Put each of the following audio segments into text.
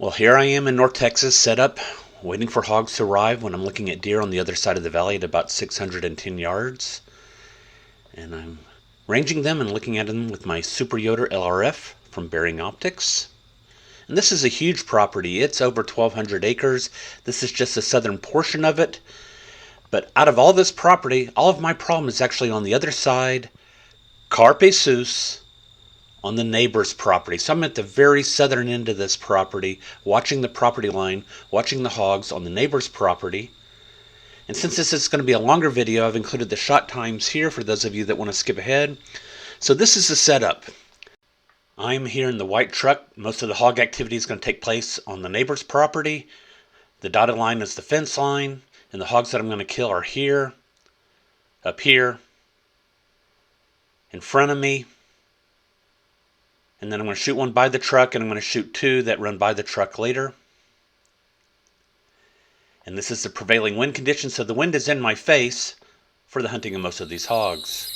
Well, here I am in North Texas, set up, waiting for hogs to arrive when I'm looking at deer on the other side of the valley at about 610 yards. And I'm ranging them and looking at them with my Super Yoter LRF from Bering Optics. And this is a huge property. It's over 1,200 acres. This is just the southern portion of it. But out of all this property, all of my problem is actually on the other side, Carpe Sus, on the neighbor's property. So I'm at the very southern end of this property, watching the property line, watching the hogs on the neighbor's property. And since this is going to be a longer video, I've included the shot times here for those of you that want to skip ahead. So this is the setup. I'm here in the white truck. Most of the hog activity is going to take place on the neighbor's property. The dotted line is the fence line, and the hogs that I'm going to kill are here, up here, in front of me. And then I'm going to shoot one by the truck, and I'm going to shoot two that run by the truck later. And this is the prevailing wind condition, so the wind is in my face for the hunting of most of these hogs.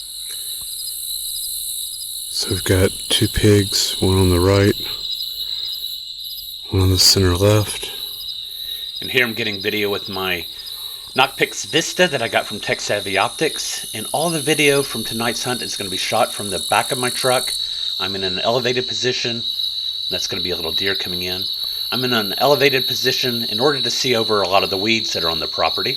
So we've got two pigs, one on the right, one on the center left. And here I'm getting video with my Nocpix Vista that I got from InfiRay Optics. And all the video from tonight's hunt is going to be shot from the back of my truck. I'm in an elevated position. That's going to be a little deer coming in. I'm in an elevated position in order to see over a lot of the weeds that are on the property.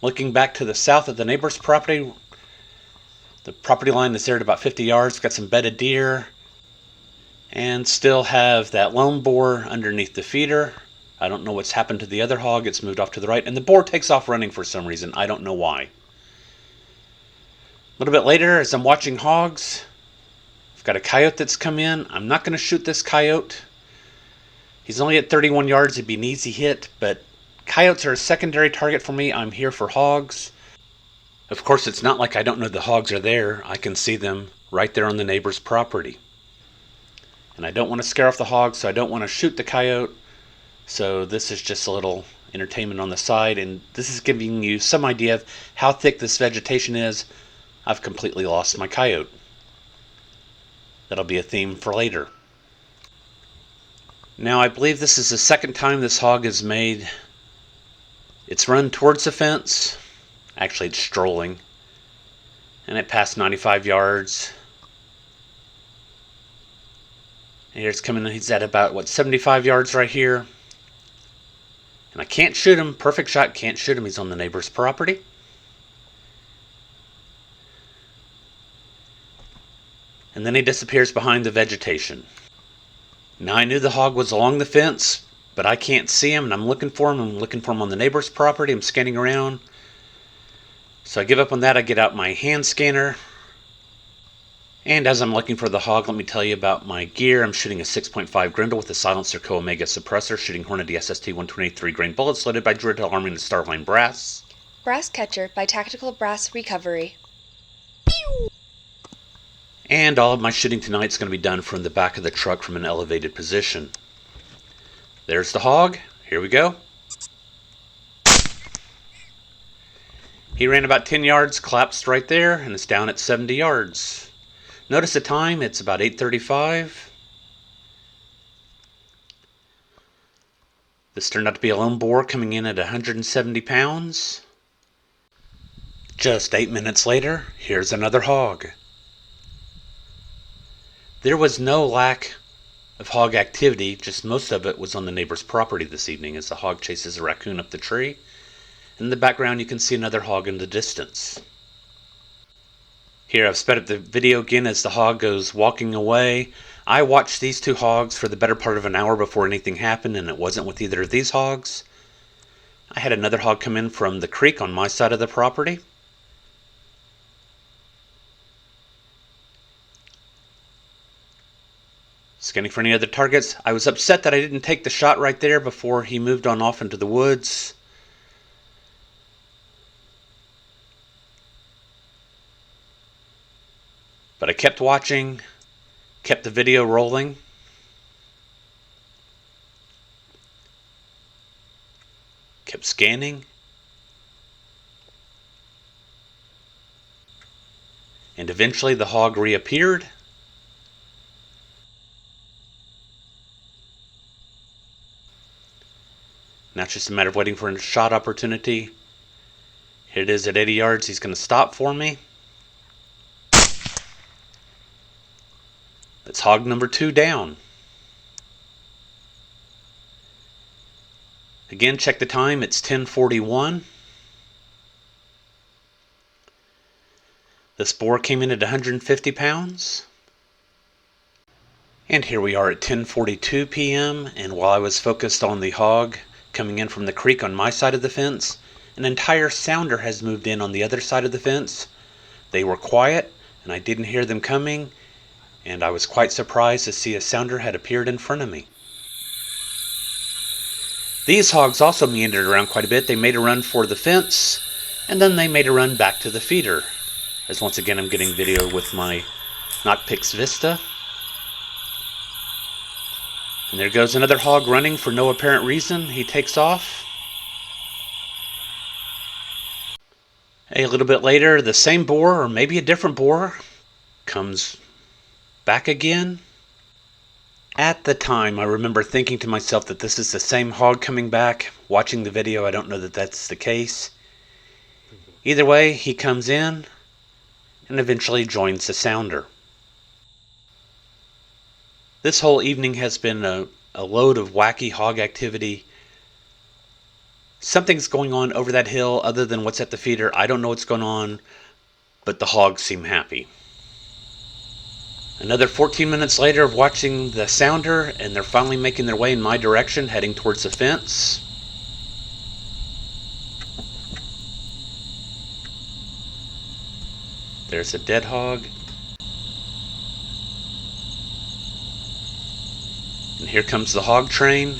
Looking back to the south of the neighbor's property, the property line is there at about 50 yards. Got some bedded deer and still have that lone boar underneath the feeder. I don't know what's happened to the other hog. It's moved off to the right, and the boar takes off running for some reason. I don't know why. A little bit later, as I'm watching hogs, I've got a coyote that's come in. I'm not going to shoot this coyote. He's only at 31 yards. It'd be an easy hit, but coyotes are a secondary target for me. I'm here for hogs. Of course, it's not like I don't know the hogs are there. I can see them right there on the neighbor's property. And I don't want to scare off the hogs, so I don't want to shoot the coyote. So this is just a little entertainment on the side, and this is giving you some idea of how thick this vegetation is. I've completely lost my coyote. That'll be a theme for later. Now I believe this is the second time this hog has made its run towards the fence. Actually, it's strolling. And it passed 95 yards. And here it's coming in. He's at about, 75 yards right here. And I can't shoot him. Perfect shot, can't shoot him. He's on the neighbor's property. And then he disappears behind the vegetation. Now I knew the hog was along the fence, but I can't see him, and I'm looking for him. I'm looking for him on the neighbor's property. I'm scanning around. So I give up on that. I get out my hand scanner. And as I'm looking for the hog, let me tell you about my gear. I'm shooting a 6.5 Grindle with a Silencer Co Omega suppressor, shooting Hornady SST 123 grain bullets loaded by Druid Army and Starline brass. Brass catcher by Tactical Brass Recovery. And all of my shooting tonight is going to be done from the back of the truck from an elevated position. There's the hog. Here we go. He ran about 10 yards, collapsed right there, and it's down at 70 yards. Notice the time, it's about 8:35. This turned out to be a lone boar coming in at 170 pounds. Just 8 minutes later, here's another hog. There was no lack of hog activity, just most of it was on the neighbor's property this evening as the hog chases a raccoon up the tree. In the background you can see another hog in the distance. Here I've sped up the video again as the hog goes walking away. I watched these two hogs for the better part of an hour before anything happened, and it wasn't with either of these hogs. I had another hog come in from the creek on my side of the property. Scanning for any other targets. I was upset that I didn't take the shot right there before he moved on off into the woods. But I kept watching, kept the video rolling. Kept scanning. And eventually the hog reappeared. Now it's just a matter of waiting for a shot opportunity. Here it is at 80 yards. He's going to stop for me. That's hog number 2 down. Again, check the time. It's 10:41. This boar came in at 150 pounds. And here we are at 10:42 p.m. And while I was focused on the hog coming in from the creek on my side of the fence, an entire sounder has moved in on the other side of the fence. They were quiet, and I didn't hear them coming, and I was quite surprised to see a sounder had appeared in front of me. These hogs also meandered around quite a bit. They made a run for the fence, and then they made a run back to the feeder. As once again I'm getting video with my Nocpix Vista. And there goes another hog running for no apparent reason. He takes off. A little bit later, the same boar, or maybe a different boar, comes back again. At the time, I remember thinking to myself that this is the same hog coming back. Watching the video, I don't know that that's the case. Either way, he comes in and eventually joins the sounder. This whole evening has been a load of wacky hog activity. Something's going on over that hill other than what's at the feeder. I don't know what's going on, but the hogs seem happy. Another 14 minutes later of watching the sounder, and they're finally making their way in my direction, heading towards the fence. There's a dead hog. And here comes the hog train.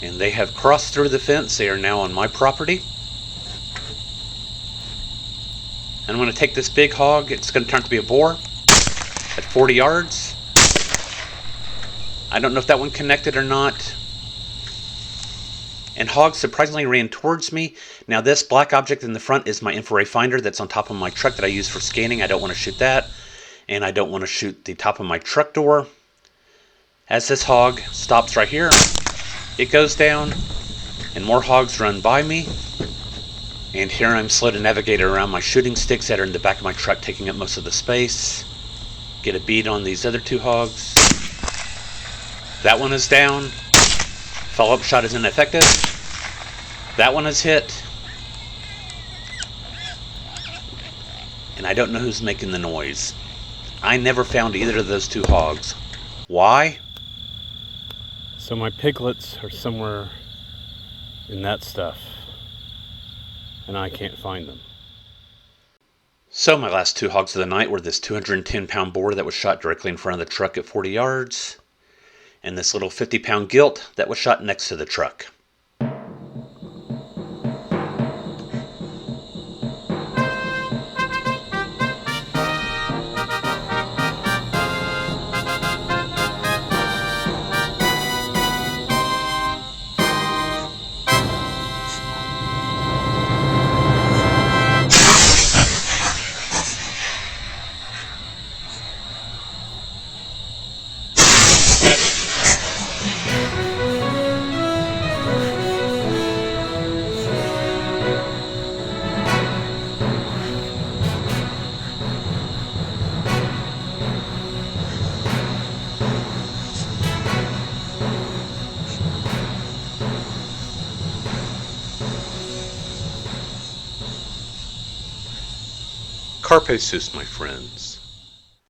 And they have crossed through the fence. They are now on my property. And I'm going to take this big hog. It's going to turn out to be a boar at 40 yards. I don't know if that one connected or not. And Hogs surprisingly ran towards me. Now this black object in the front is my InfiRay Finder that's on top of my truck that I use for scanning. I don't want to shoot that. And I don't want to shoot the top of my truck door. As this hog stops right here, it goes down, and more hogs run by me. And here I'm slow to navigate around my shooting sticks that are in the back of my truck, taking up most of the space. Get a bead on these other 2 hogs. That one is down. Follow-up shot is ineffective. That one is hit. And I don't know who's making the noise. I never found either of those 2 hogs. Why? So my piglets are somewhere in that stuff, and I can't find them. So my last 2 hogs of the night were this 210-pound boar that was shot directly in front of the truck at 40 yards, and this little 50-pound gilt that was shot next to the truck. Carpe sus, my friends.